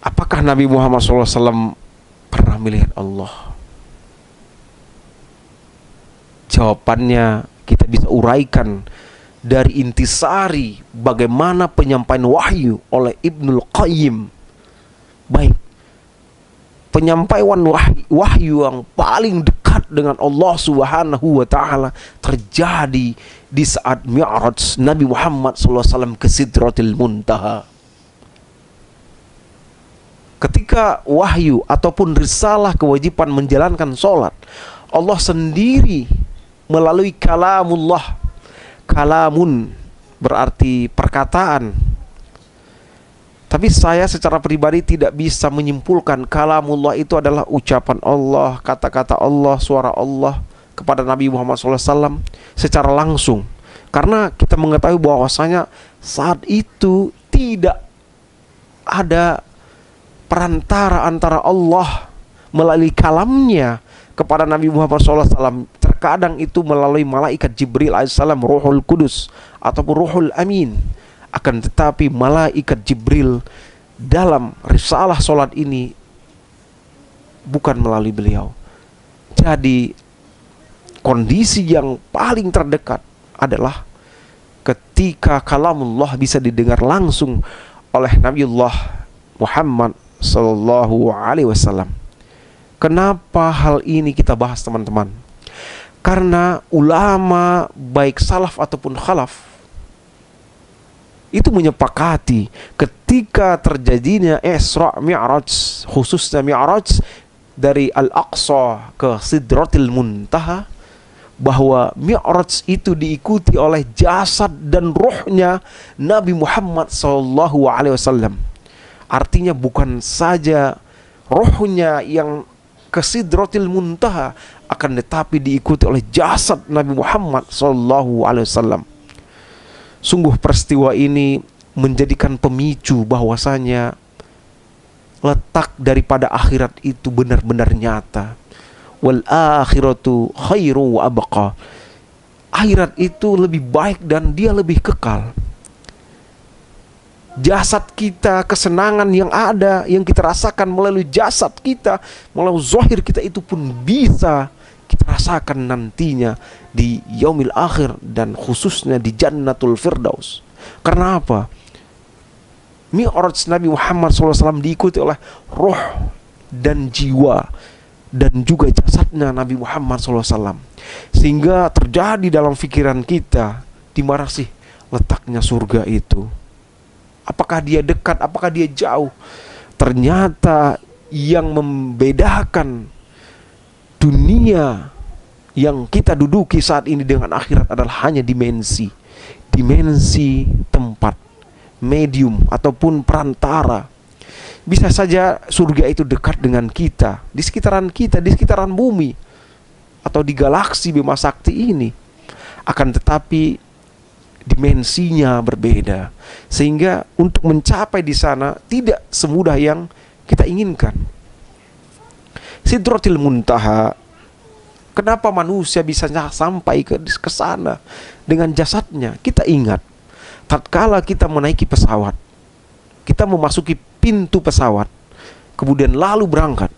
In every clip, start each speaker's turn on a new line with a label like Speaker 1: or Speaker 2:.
Speaker 1: Apakah Nabi Muhammad SAW pernah melihat Allah? Jawabannya kita bisa uraikan dari intisari bagaimana penyampaian wahyu oleh Ibnul Qayyim. Baik, penyampaian wahyu yang paling dekat dengan Allah Subhanahu wa Ta'ala terjadi di saat Mi'raj Nabi Muhammad SAW ke Sidratil Muntaha. Ketika wahyu ataupun risalah kewajiban menjalankan sholat, Allah sendiri melalui kalamullah. Kalamun berarti perkataan. Tapi saya secara pribadi tidak bisa menyimpulkan kalamullah itu adalah ucapan Allah, kata-kata Allah, suara Allah kepada Nabi Muhammad SAW secara langsung. Karena kita mengetahui bahwasanya saat itu tidak ada perantara antara Allah melalui kalamnya kepada Nabi Muhammad SAW. Terkadang itu melalui malaikat Jibril alaihissalam, Ruhul Kudus ataupun Ruhul Amin. Akan tetapi malaikat Jibril dalam risalah solat ini bukan melalui beliau. Jadi kondisi yang paling terdekat adalah ketika kalamullah bisa didengar langsung oleh Nabiullah Muhammad Sallallahu Alaihi Wasallam. Kenapa hal ini kita bahas, teman-teman? Karena ulama baik salaf ataupun khalaf itu menyepakati ketika terjadinya Isra Mi'raj, khususnya Mi'raj dari Al-Aqsa ke Sidratil Muntaha, bahwa Mi'raj itu diikuti oleh jasad dan ruhnya Nabi Muhammad Sallallahu Alaihi Wasallam. Artinya bukan saja rohnya yang ke Sidratil Muntaha, akan tetapi diikuti oleh jasad Nabi Muhammad Sallallahu Alaihi Wasallam. Sungguh peristiwa ini menjadikan pemicu bahwasanya letak daripada akhirat itu benar-benar nyata. Wal akhiratu khairu wa abqa. Akhirat itu lebih baik dan dia lebih kekal. Jasad kita, kesenangan yang ada, yang kita rasakan melalui jasad kita, melalui zahir kita, itu pun bisa kita rasakan nantinya di yaumil akhir dan khususnya di Jannatul Firdaus. Karena apa? Mi'raj Nabi Muhammad SAW diikuti oleh roh dan jiwa dan juga jasadnya Nabi Muhammad SAW. Sehingga terjadi dalam pikiran kita, di mana sih letaknya surga itu? Apakah dia dekat? Apakah dia jauh? Ternyata yang membedakan dunia yang kita duduki saat ini dengan akhirat adalah hanya dimensi tempat, medium ataupun perantara. Bisa saja surga itu dekat dengan kita, di sekitaran kita, di sekitaran bumi atau di galaksi Bima Sakti ini. Akan tetapi dimensinya berbeda, sehingga untuk mencapai di sana tidak semudah yang kita inginkan. Sidratil Muntaha, kenapa manusia bisa sampai ke sana dengan jasadnya? Kita ingat, tatkala kita menaiki pesawat, kita memasuki pintu pesawat, kemudian lalu berangkat,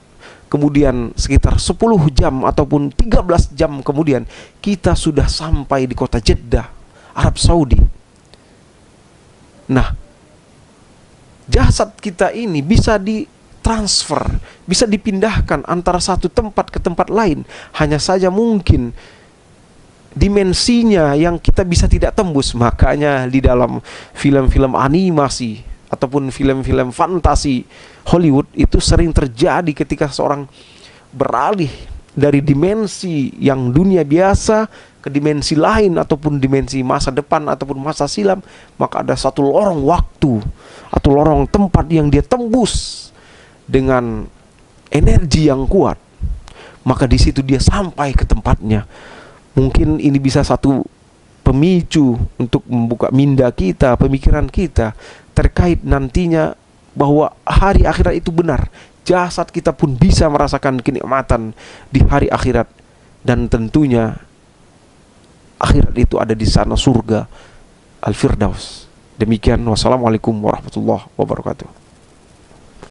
Speaker 1: kemudian sekitar 10 jam ataupun 13 jam kemudian kita sudah sampai di kota Jeddah, Arab Saudi. Nah, jasad kita ini bisa ditransfer, bisa dipindahkan antara satu tempat ke tempat lain. Hanya saja mungkin dimensinya yang kita bisa tidak tembus. Makanya di dalam film-film animasi ataupun film-film fantasi Hollywood itu sering terjadi ketika seorang beralih dari dimensi yang dunia biasa ke dimensi lain ataupun dimensi masa depan ataupun masa silam, maka ada satu lorong waktu atau lorong tempat yang dia tembus dengan energi yang kuat, maka di situ dia sampai ke tempatnya. Mungkin ini bisa satu pemicu untuk membuka minda kita, pemikiran kita terkait nantinya bahwa hari akhirat itu benar. Jasad kita pun bisa merasakan kenikmatan di hari akhirat, dan tentunya akhirat itu ada di sana, surga Al-Firdaus. Demikian, wassalamualaikum warahmatullahi wabarakatuh.